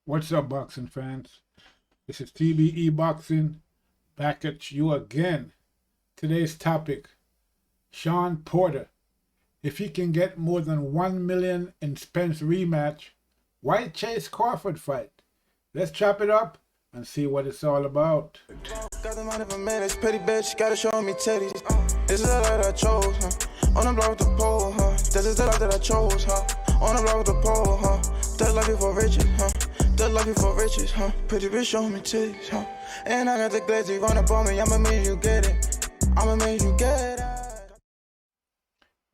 What's up, boxing fans? This is TBE Boxing back at you again. Today's topic, Shawn Porter. If he can get more than 1 million in Spence rematch, why chase Crawford fight? Let's chop it up and see what it's all about. Got the money for minutes, pretty bitch, gotta show me titties. This is the life that I chose, huh? On the block with the pole, huh? This is the life that I chose, huh? On the block with the pole, huh? That life before riches, huh? That life before riches, huh? Pretty bitch, show me titties, huh? And I got the glazzy run up on me, I'ma make you get it. I'ma make you get it.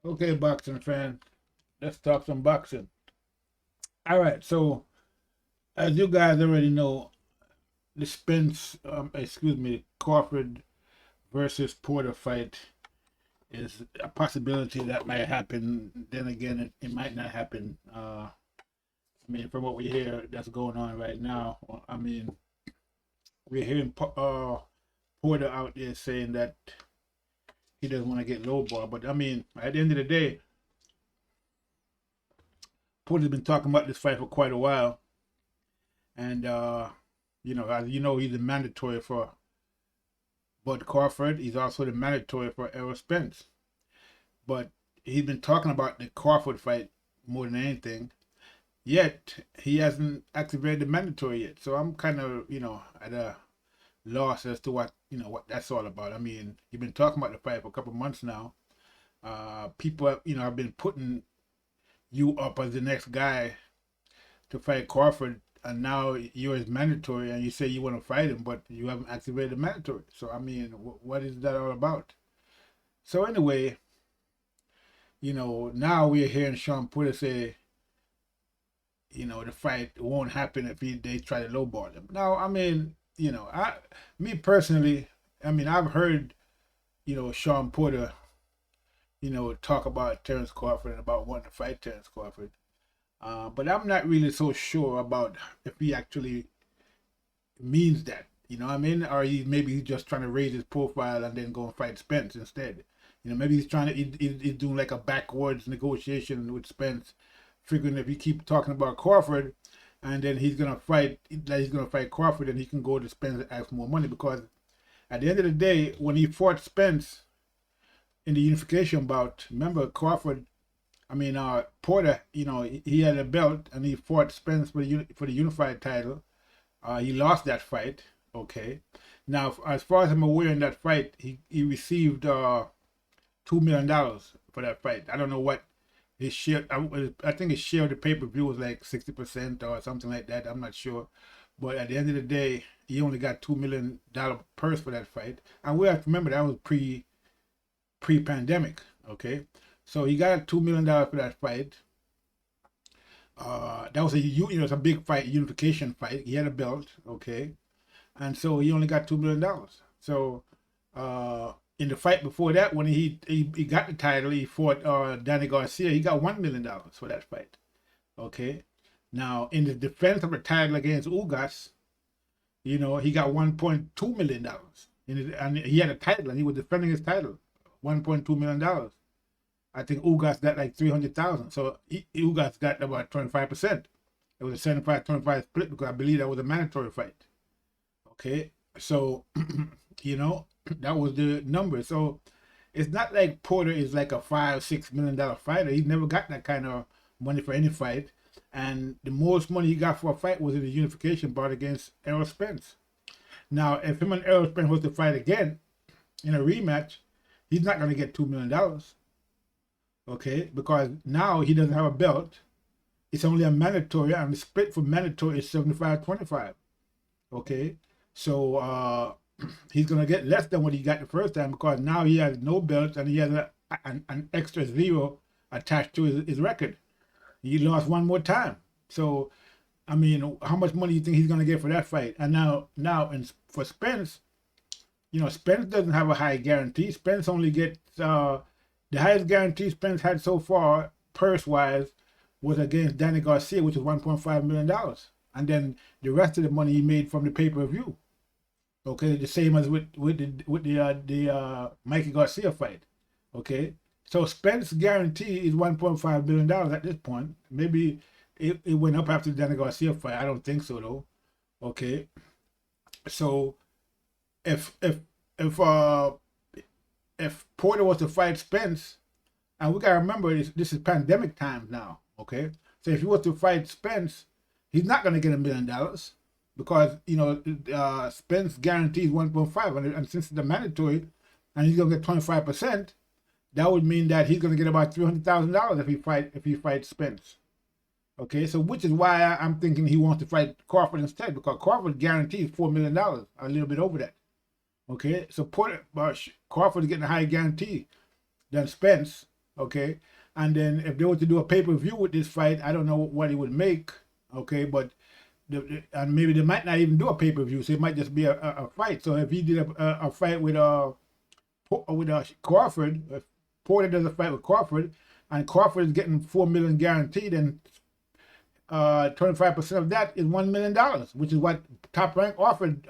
Okay, boxing fan, let's talk some boxing. All right, so as you guys already know, the Crawford versus Porter fight is a possibility that might happen. Then again, it might not happen. I mean, from what we hear that's going on right now, I mean, we're hearing Porter out there saying that he doesn't want to get lowball. But I mean, at the end of the day, Porter's been talking about this fight for quite a while. And, you know, as you know, he's a mandatory for Bud Crawford. He's also the mandatory for Errol Spence. But he's been talking about the Crawford fight more than anything. Yet, he hasn't activated the mandatory yet. So I'm kind of, you know, at a loss as to what, you know, what that's all about. I mean, you've been talking about the fight for a couple of months now. People, you know, have been putting you up as the next guy to fight Crawford, and now you're his mandatory, and you say you want to fight him, but you haven't activated the mandatory. So, I mean, what is that all about? So, anyway, you know, now we're hearing Shawn Porter say, you know, the fight won't happen if they try to lowball him. Now, I mean, you know, me personally, I mean, I've heard, you know, Shawn Porter, you know, talk about Terence Crawford and about wanting to fight Terence Crawford. But I'm not really so sure about if he actually means that, you know what I mean? Or maybe he's just trying to raise his profile and then go and fight Spence instead. You know, maybe he's trying to, he's doing like a backwards negotiation with Spence, figuring if he keep talking about Crawford, and then he's gonna fight Crawford, and he can go to Spence and ask more money. Because at the end of the day, when he fought Spence in the unification bout, remember Porter, you know, he had a belt and he fought Spence for the unified title. He lost that fight. Okay. Now, as far as I'm aware, in that fight, he received $2 million for that fight. I don't know what his share. I think his share of the pay-per-view was like 60% or something like that. I'm not sure. But at the end of the day, he only got $2 million purse for that fight. And we have to remember that was pre-pandemic. Okay. So he got $2 million for that fight. That was it's a big fight, unification fight. He had a belt, okay, and so he only got $2 million. So in the fight before that, when he got the title, he fought Danny Garcia. He got $1 million for that fight, okay. Now in the defense of the title against Ugas, you know, he got $1.2 million, and he had a title and he was defending his title, $1.2 million. I think Ugas got like 300,000. So Ugas got about 25%. It was a 75-25 split because I believe that was a mandatory fight. Okay, so you know, that was the number. So it's not like Porter is like a $5-6 million fighter. He never got that kind of money for any fight. And the most money he got for a fight was in the unification bout against Errol Spence. Now, if him and Errol Spence was to fight again in a rematch, he's not going to get $2 million. Okay, because now he doesn't have a belt. It's only a mandatory, and the split for mandatory is 75-25. Okay, so he's gonna get less than what he got the first time because now he has no belt and he has an extra 0 attached to his record. He lost one more time. So, I mean, how much money do you think he's gonna get for that fight? And now, for Spence, you know, Spence doesn't have a high guarantee. Spence only gets the highest guarantee Spence had so far, purse-wise, was against Danny Garcia, which is $1.5 million. And then the rest of the money he made from the pay-per-view. Okay, the same as with the Mikey Garcia fight. Okay, so Spence's guarantee is $1.5 million at this point. Maybe it went up after the Danny Garcia fight. I don't think so though. Okay, so if Porter was to fight Spence, and we gotta remember this is pandemic times now. Okay, so if he was to fight Spence, he's not gonna get $1 million because Spence guarantees 1.5, and since it's mandatory, and he's gonna get 25%, that would mean that he's gonna get about $300,000 if he fights Spence. Okay, so which is why I'm thinking he wants to fight Crawford instead, because Crawford guarantees $4 million, a little bit over that. Okay, so Crawford is getting a higher guarantee than Spence. Okay, and then if they were to do a pay-per-view with this fight, I don't know what it would make. Okay, but and maybe they might not even do a pay-per-view, so it might just be a fight. So if he did a fight with Crawford, if Porter does a fight with Crawford, and Crawford is getting $4 million guaranteed, then 25% of that is $1 million, which is what Top Rank offered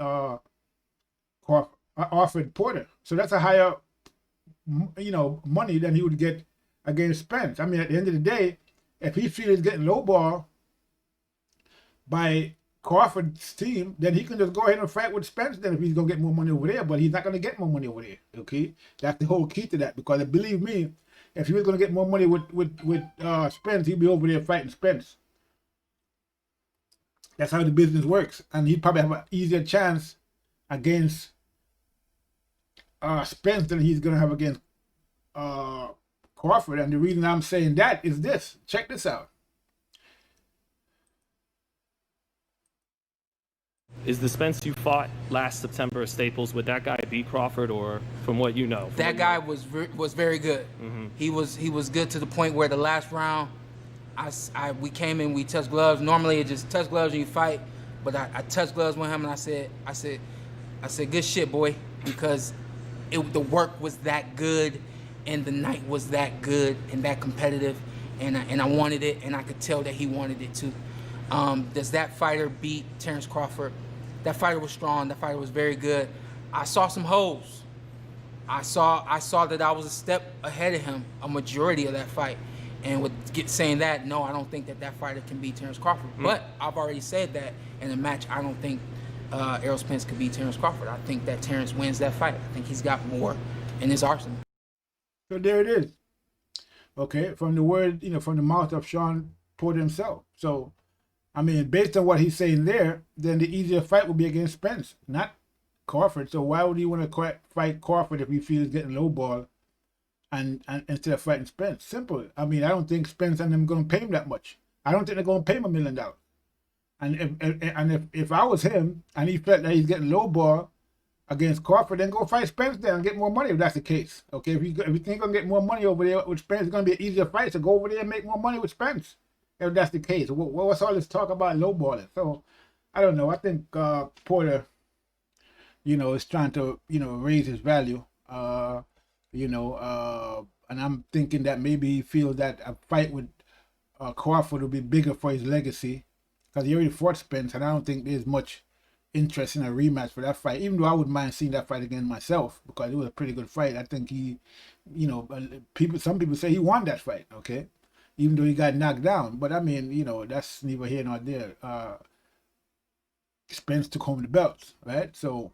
Porter. So that's a higher, money than he would get against Spence. I mean, at the end of the day, if he feels he's getting lowball by Crawford's team, then he can just go ahead and fight with Spence then if he's going to get more money over there, but he's not going to get more money over there, okay? That's the whole key to that, because believe me, if he was going to get more money with Spence, he'd be over there fighting Spence. That's how the business works, and he'd probably have an easier chance against Spence than he's going to have against Crawford. And the reason I'm saying that is this. Check this out. Is the Spence you fought last September at Staples, would that guy beat Crawford, or from what you know? That guy was very good. Mm-hmm. He was good to the point where the last round, we came in, we touched gloves. Normally it just touch gloves and you fight, but I touched gloves with him and I said, good shit, boy, because the work was that good and the night was that good and that competitive, and I wanted it, and I could tell that he wanted it too. Does that fighter beat Terrence Crawford? That fighter was strong. That fighter was very good. I saw some holes. I saw that I was a step ahead of him a majority of that fight. And saying that, no, I don't think that fighter can beat Terrence Crawford. Mm. But I've already said that in a match, I don't think Errol Spence could beat Terrence Crawford. I think that Terrence wins that fight. I think he's got more in his arsenal. So there it is. Okay, from the mouth of Shawn Porter himself. So, I mean, based on what he's saying there, then the easier fight would be against Spence, not Crawford. So why would he want to fight Crawford if he feels getting low ball and instead of fighting Spence? Simple. I mean, I don't think Spence and them going to pay him that much. I don't think they're going to pay him $1 million. And if I was him and he felt that he's getting low ball against Crawford, then go fight Spence there and get more money if that's the case. Okay, if you think you're going to get more money over there with Spence, it's going to be an easier fight. So go over there and make more money with Spence. If that's the case. What's all this talk about lowballing? So, I don't know. I think Porter, is trying to, raise his value. And I'm thinking that maybe he feels that a fight with Crawford will be bigger for his legacy, because he already fought Spence, and I don't think there's much interest in a rematch for that fight, even though I wouldn't mind seeing that fight again myself, because it was a pretty good fight. I think he, some people say he won that fight, okay? Even though he got knocked down. But I mean, that's neither here nor there. Spence took home the belts, right? So,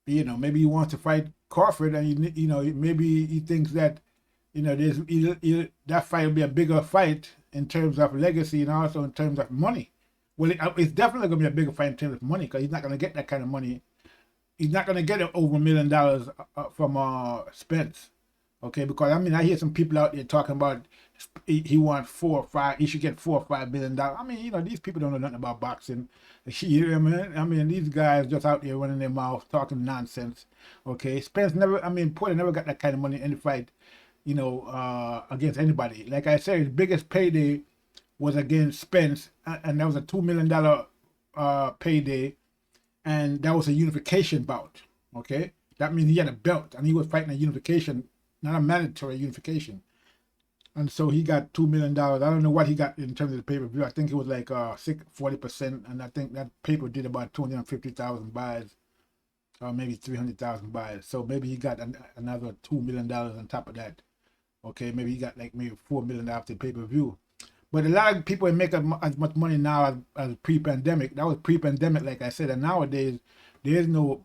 maybe he wants to fight Crawford, and maybe he thinks that, that fight will be a bigger fight in terms of legacy and also in terms of money. Well, it's definitely going to be a bigger fight in terms of money, because he's not going to get that kind of money. He's not going to get over $1 million from Spence. Okay, because I mean, I hear some people out there talking about he wants 4 or 5, he should get $4 or $5 billion. I mean, these people don't know nothing about boxing. You know what I mean, these guys just out there running their mouth, talking nonsense. Okay, Porter never got that kind of money in any fight, against anybody. Like I said, his biggest payday was against Spence, and that was a $2 million payday, and that was a unification bout. Okay, that means he had a belt, and he was fighting a unification, not a mandatory unification. And so he got $2 million. I don't know what he got in terms of the pay-per-view. I think it was like 40%, and I think that paper did about 250,000 buys, or maybe 300,000 buys. So maybe he got another $2 million on top of that. Okay, maybe he got like maybe $4 million after pay-per-view. But a lot of people ain't make as much money now as pre-pandemic. That was pre-pandemic, like I said. And nowadays, there is no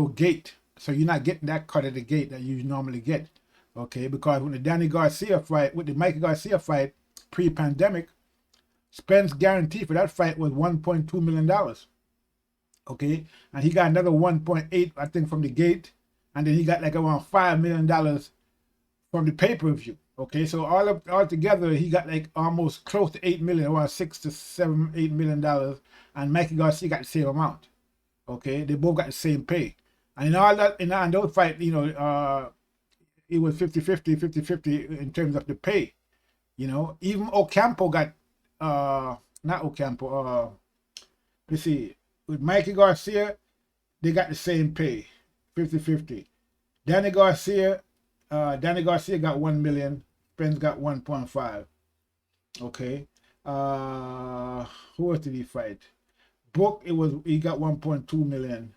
gate, so you're not getting that cut of the gate that you normally get. Okay, because when the Danny Garcia fight, with the Mikey Garcia fight, pre-pandemic, Spence guarantee for that fight was $1.2 million. Okay, and he got another 1.8, I think, from the gate, and then he got like around $5 million from the pay-per-view. Okay, so all together he got like almost close to 8 million, around $6 to $7, $8 million, and Mikey Garcia got the same amount. Okay, they both got the same pay, and in all that, in those fights, you know, it was 50-50, 50-50 in terms of the pay. You know, even Ocampo got not Ocampo, let's see, with Mikey Garcia, they got the same pay, 50-50. Danny Garcia got 1 million, Spence got 1.5. Okay. Who else did he fight? Book, he got 1.2 million.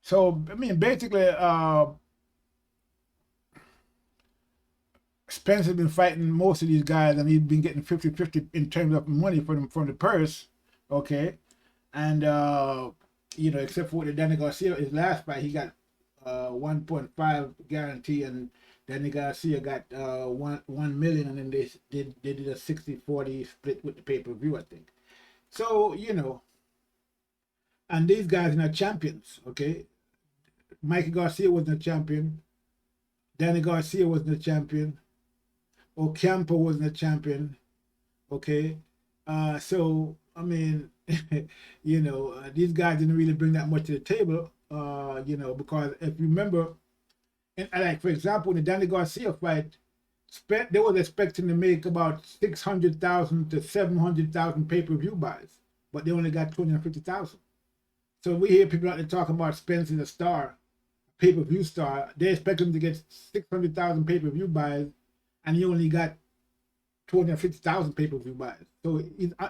So I mean, basically, Spence has been fighting most of these guys, and he's been getting 50-50 in terms of money from the purse. Okay, and you know, except for the Danny Garcia, his last fight, he got 1.5 guarantee, and Danny Garcia got 1 million, and then they did a 60-40 split with the pay-per-view, I think. So, you know, and these guys are not champions. Okay, Mikey Garcia wasn't a champion, Danny Garcia wasn't a champion, Ocampo wasn't a champion. Okay, so I mean, you know, these guys didn't really bring that much to the table. You know, because if you remember, like for example, in the Danny Garcia fight, they was expecting to make about 600,000 to 700,000 pay-per-view buys, but they only got 250,000. So we hear people out there talking about Spence as a star, pay-per-view star. They expect him to get 600,000 pay-per-view buys, and he only got 250,000 pay-per-view buys. So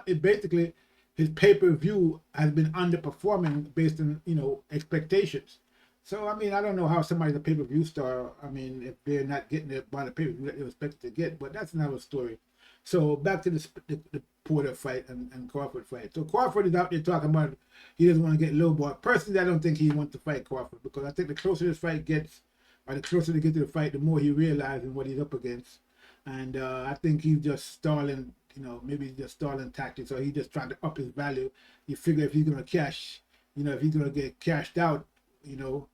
it basically, his pay-per-view has been underperforming based on, you know, expectations. So I mean, I don't know how somebody's a pay-per-view star. I mean, if they're not getting it by the pay-per-view that they're expected to get, but that's another story. So back to the Porter fight and Crawford fight. So Crawford is out there talking about he doesn't want to get lowballed. Personally, I don't think he wants to fight Crawford, because I think the closer this fight gets, or the closer they get to the fight, the more he realizes what he's up against. And I think he's just stalling, you know, maybe he's just stalling tactics, or he's just trying to up his value. You figure if he's going to cash, you know, if he's going to get cashed out, you know,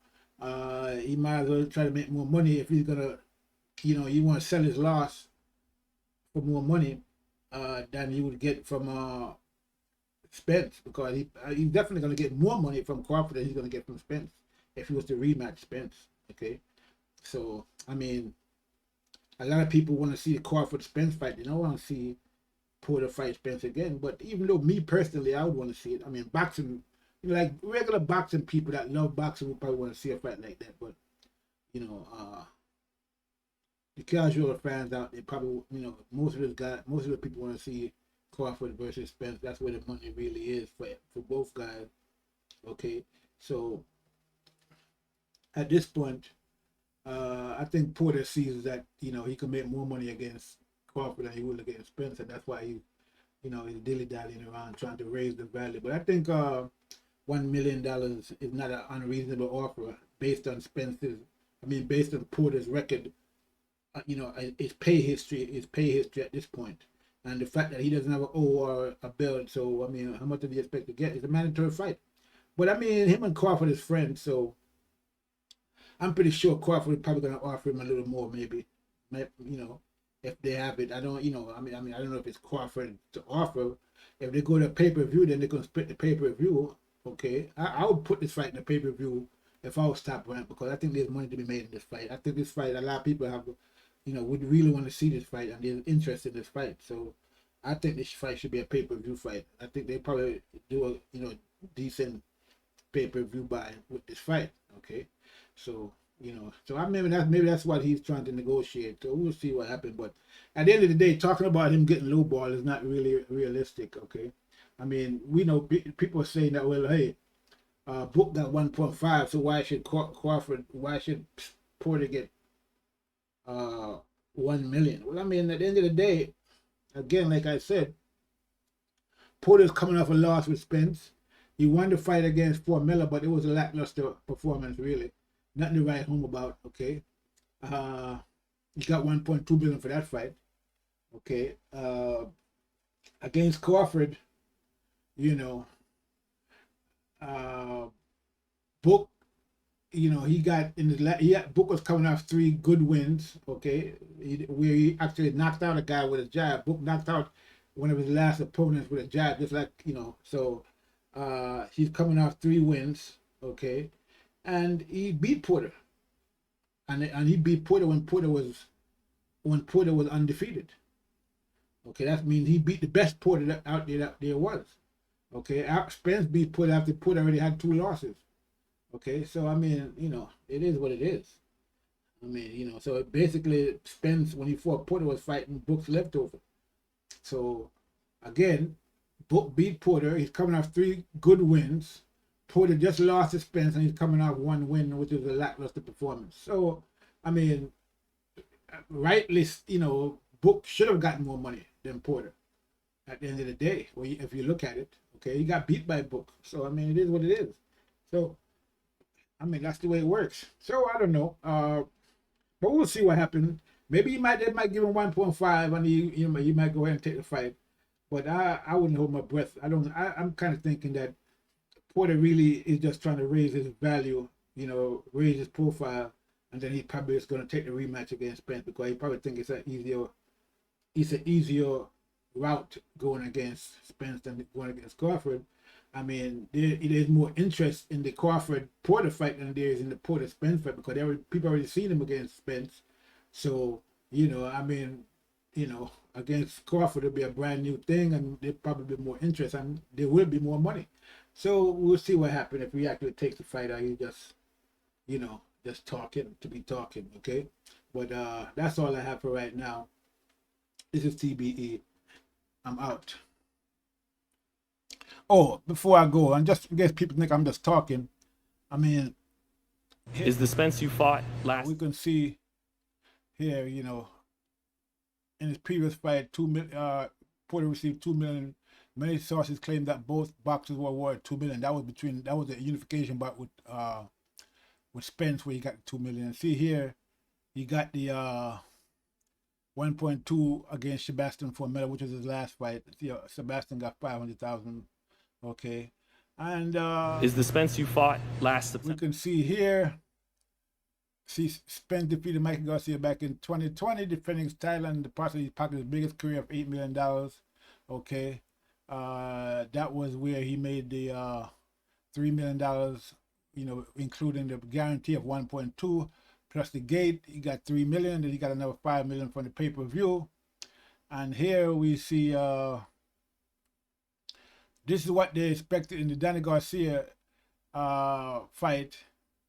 he might as well try to make more money. If he's going to, you know, you want to sell his loss for more money than you would get from Spence, because he's definitely going to get more money from Crawford than he's going to get from Spence if he was to rematch Spence. Okay, so I mean, a lot of people want to see the Crawford Spence fight. They don't want to see Porter fight Spence again. But even though me personally, I would want to see it. I mean, boxing, you know, like regular boxing people that love boxing would probably want to see a fight like that. But you know, the casual fans out there probably, you know, most of the people want to see Crawford versus Spence. That's where the money really is for both guys. Okay, so at this point, I think Porter sees that, you know, he can make more money against Crawford than he will against Spence, and that's why he, you know, he's dilly-dallying around trying to raise the value. But I think $1 million is not an unreasonable offer based on based on Porter's record. You know, his pay history at this point, and the fact that he doesn't have an O or a belt. So I mean, how much does he expect to get? It's a mandatory fight. But I mean, him and Crawford is friends, so I'm pretty sure Crawford is probably going to offer him a little more, maybe, you know, if they have it. I don't, you know, I mean, I don't know if it's Crawford to offer. If they go to pay-per-view, then they're going to split the pay-per-view. Okay, I would put this fight in the pay-per-view if I was Top Rank, because I think there's money to be made in this fight. I think this fight, a lot of people have, you know, would really want to see this fight, and they're interested in this fight. So I think this fight should be a pay-per-view fight. I think they probably do a, you know, decent pay-per-view buy with this fight. Okay, so you know, so maybe that's what he's trying to negotiate. So we'll see what happens. But at the end of the day, talking about him getting low ball is not really realistic. Okay, I mean, we know people are saying that, well, hey, Book got 1.5. So why should why should Porter get 1 million? Well, I mean, at the end of the day, again, like I said, Porter's coming off a loss with Spence. He won the fight against Formella, but it was a lackluster performance, really. Nothing to write home about, okay? He got 1.2 billion for that fight, okay? Against Crawford, you know, Book, you know, he got in the Book was coming off 3 good wins, okay, where he actually knocked out a guy with a jab. Book knocked out one of his last opponents with a jab, just like, you know, so he's coming off 3 wins, okay, and he beat Porter, and he beat Porter when Porter was undefeated. Okay, that means he beat the best Porter that there was. Okay, Spence beat Porter after Porter already had 2 losses. Okay, so I mean, you know, it is what it is. I mean, you know, so basically Spence, when he fought Porter, was fighting Book's leftover. So again, Book beat Porter. He's coming off 3 good wins. Porter just lost to Spence, and he's coming off 1 win, which is a lackluster performance. So I mean, rightly, you know, Book should have gotten more money than Porter at the end of the day, if you look at it. Okay, he got beat by Book. So I mean, it is what it is. So I mean, that's the way it works. So I don't know. But we'll see what happens. Maybe they might give him 1.5 and he might go ahead and take the fight. But I wouldn't hold my breath. I'm kind of thinking that Porter really is just trying to raise his value, you know, raise his profile, and then he probably is going to take the rematch against Spence, because he probably think it's an easier route going against Spence than going against Crawford. I mean, there's more interest in the Crawford-Porter fight than there is in the Porter-Spence fight, because people already seen him against Spence. So, you know, I mean, you know, against Crawford, it'll be a brand new thing, and there'll probably be more interest, and there will be more money. So we'll see what happens if he actually takes the fight, or he just, you know, just talking to be talking, okay? But that's all I have for right now. This is TBE. I'm out. Oh, before I go, and just in case people think I'm just talking, I mean, Is the Spence you fought last? We can see here, you know, in his previous fight, Porter received 2 million. Many sources claim that both boxers were awarded 2 million. That was the unification bout with Spence, where he got 2 million. See here, he got the 1.2 against Sebastian Formella, which was his last fight. See, Sebastian got 500,000. Okay, and Is the Spence you fought last September? We can see here. See, Spence defeated Michael Garcia back in 2020, defending his title in the process he pocketed his biggest career of $8 million. Okay, that was where he made the $3 million, you know, including the guarantee of 1.2 plus the gate. He got 3 million. Then he got another 5 million from the pay-per-view. And here we see this is what they expected in the Danny Garcia fight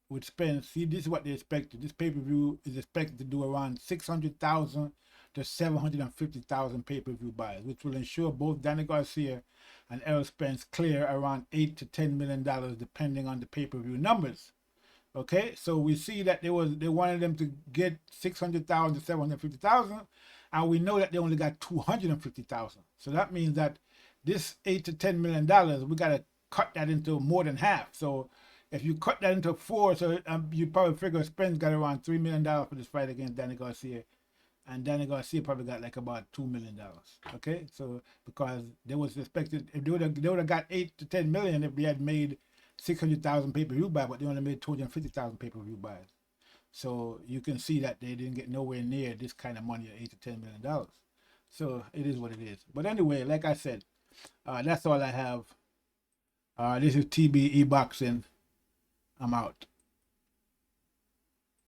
with Spence. See, this is what they expected. This pay-per-view is expected to do around 600,000 to 750,000 pay-per-view buys, which will ensure both Danny Garcia and Errol Spence clear around $8 to $10 million, depending on the pay-per-view numbers. Okay, so we see that they wanted them to get 600,000 to 750,000, and we know that they only got 250,000. So that means that this $8 to $10 million, we got to cut that into more than half. So if you cut that into 4, so you probably figure Spence got around $3 million for this fight against Danny Garcia, and Danny Garcia probably got like about $2 million. Okay, so because they was expected, if they would have got 8 to 10 million if they had made 600,000 pay-per-view buys, but they only made 250,000 pay-per-view buys. So you can see that they didn't get nowhere near this kind of money, $8 to $10 million. So it is what it is. But anyway, like I said, that's all I have. This is TBE Boxing. I'm out.